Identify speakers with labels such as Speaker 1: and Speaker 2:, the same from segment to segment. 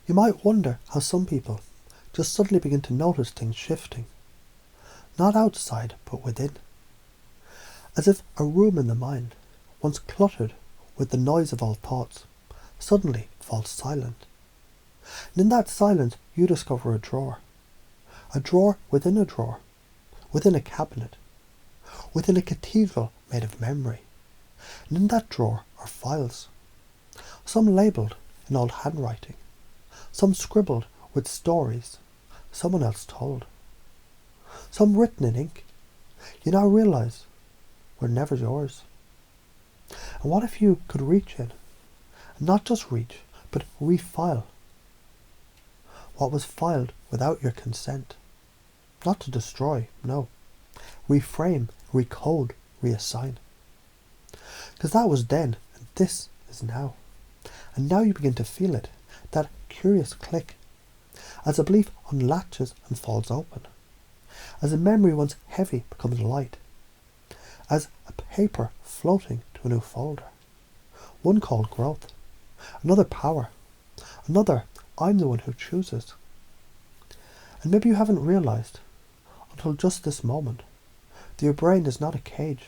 Speaker 1: You might wonder how some people just suddenly begin to notice things shifting, not outside but within, as if a room in the mind, once cluttered with the noise of all thoughts, suddenly falls silent. And in that silence you discover a drawer within a drawer, within a cabinet, within a cathedral made of memory. And in that drawer are files, some labelled in old handwriting, some scribbled with stories someone else told, some written in ink you now realise were never yours. And what if you could reach in, and not just reach, but refile what was filed without your consent? Not to destroy, no. Reframe, recode, reassign. Because that was then, and this is now. And now you begin to feel it, that curious click, as a belief unlatches and falls open, as a memory once heavy becomes light, as a paper floating to a new folder. One called growth, another power, another I'm the one who chooses. And maybe you haven't realised, until just this moment, that your brain is not a cage.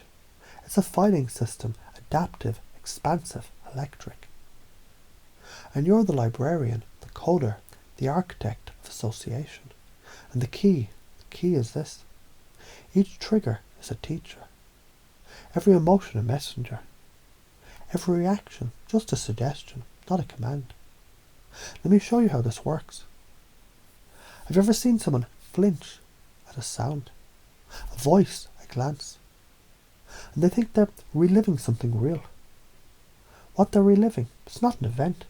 Speaker 1: It's a filing system, adaptive, expansive, electric. And you're the librarian, the coder, the architect of association. And the key is this. Each trigger is a teacher. Every emotion a messenger. Every reaction just a suggestion, not a command. Let me show you how this works. Have you ever seen someone flinch at a sound, a voice, a glance, and they think they're reliving something real? What they're reliving is not an event,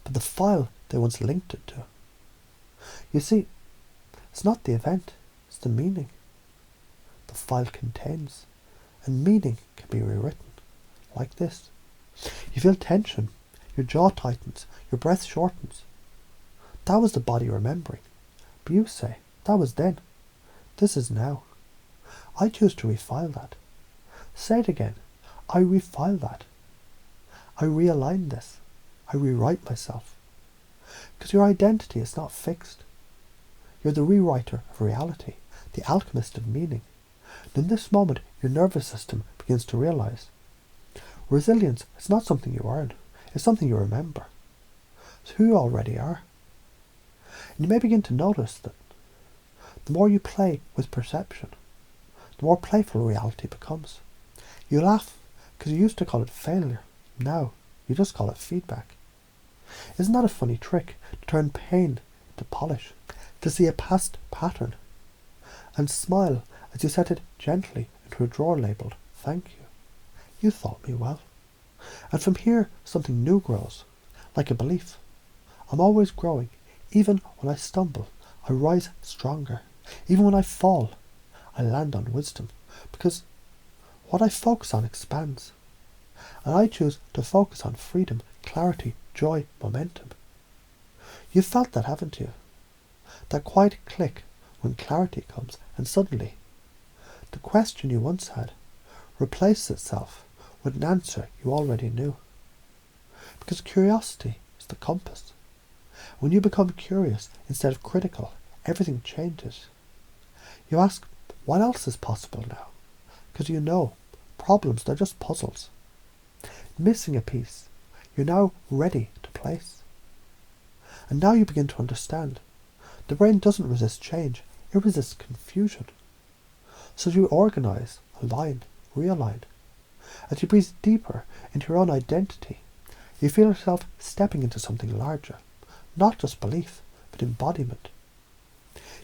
Speaker 1: but the file they once linked it to. You see, it's not the event, it's the meaning the file contains, and meaning can be rewritten like this. You feel tension, your jaw tightens, your breath shortens. That was the body remembering. But you say, that was then. This is now. I choose to refile that. Say it again. I refile that. I realign this. I rewrite myself. Because your identity is not fixed. You're the rewriter of reality, the alchemist of meaning. And in this moment, your nervous system begins to realise resilience is not something you earn. It's something you remember. It's who you already are. And you may begin to notice that the more you play with perception, the more playful reality becomes. You laugh because you used to call it failure. Now you just call it feedback. Isn't that a funny trick, to turn pain into polish, to see a past pattern and smile as you set it gently into a drawer labelled "Thank you. You thought me well." And from here something new grows, like a belief. I'm always growing. Even when I stumble, I rise stronger. Even when I fall, I land on wisdom. Because what I focus on expands. And I choose to focus on freedom, clarity, joy, momentum. You've felt that, haven't you? That quiet click when clarity comes, and suddenly the question you once had replaces itself with an answer you already knew. Because curiosity is the compass. When you become curious instead of critical, everything changes. You ask, what else is possible now? Because you know, problems, they're just puzzles. Missing a piece, you're now ready to place. And now you begin to understand. The brain doesn't resist change, it resists confusion. So you organise, align, realign. As you breathe deeper into your own identity, you feel yourself stepping into something larger. Not just belief, but embodiment.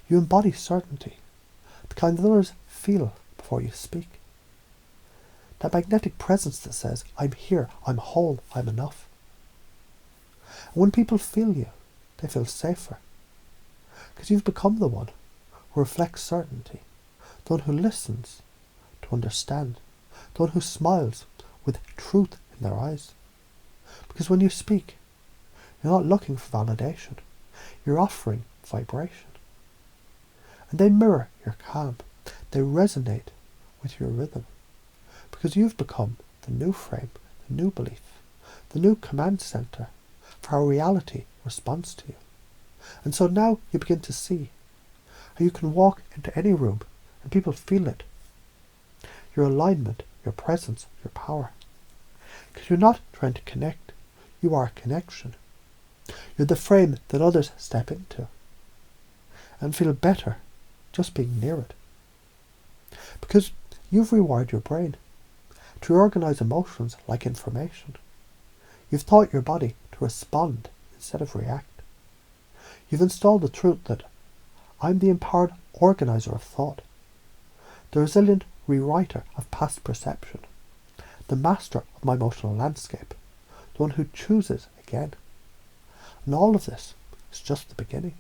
Speaker 1: You embody certainty, the kind that others feel before you speak. That magnetic presence that says, I'm here, I'm whole, I'm enough. And when people feel you, they feel safer. Because you've become the one who reflects certainty, the one who listens to understand, the one who smiles with truth in their eyes. Because when you speak, you're not looking for validation. You're offering vibration. And they mirror your calm. They resonate with your rhythm. Because you've become the new frame, the new belief, the new command center for how reality responds to you. And so now you begin to see how you can walk into any room and people feel it. Your alignment, your presence, your power. Because you're not trying to connect, you are connection. You're the frame that others step into and feel better just being near it. Because you've rewired your brain to organize emotions like information. You've taught your body to respond instead of react. You've installed the truth that I'm the empowered organizer of thought, the resilient rewriter of past perception, the master of my emotional landscape, the one who chooses again. And all of this is just the beginning.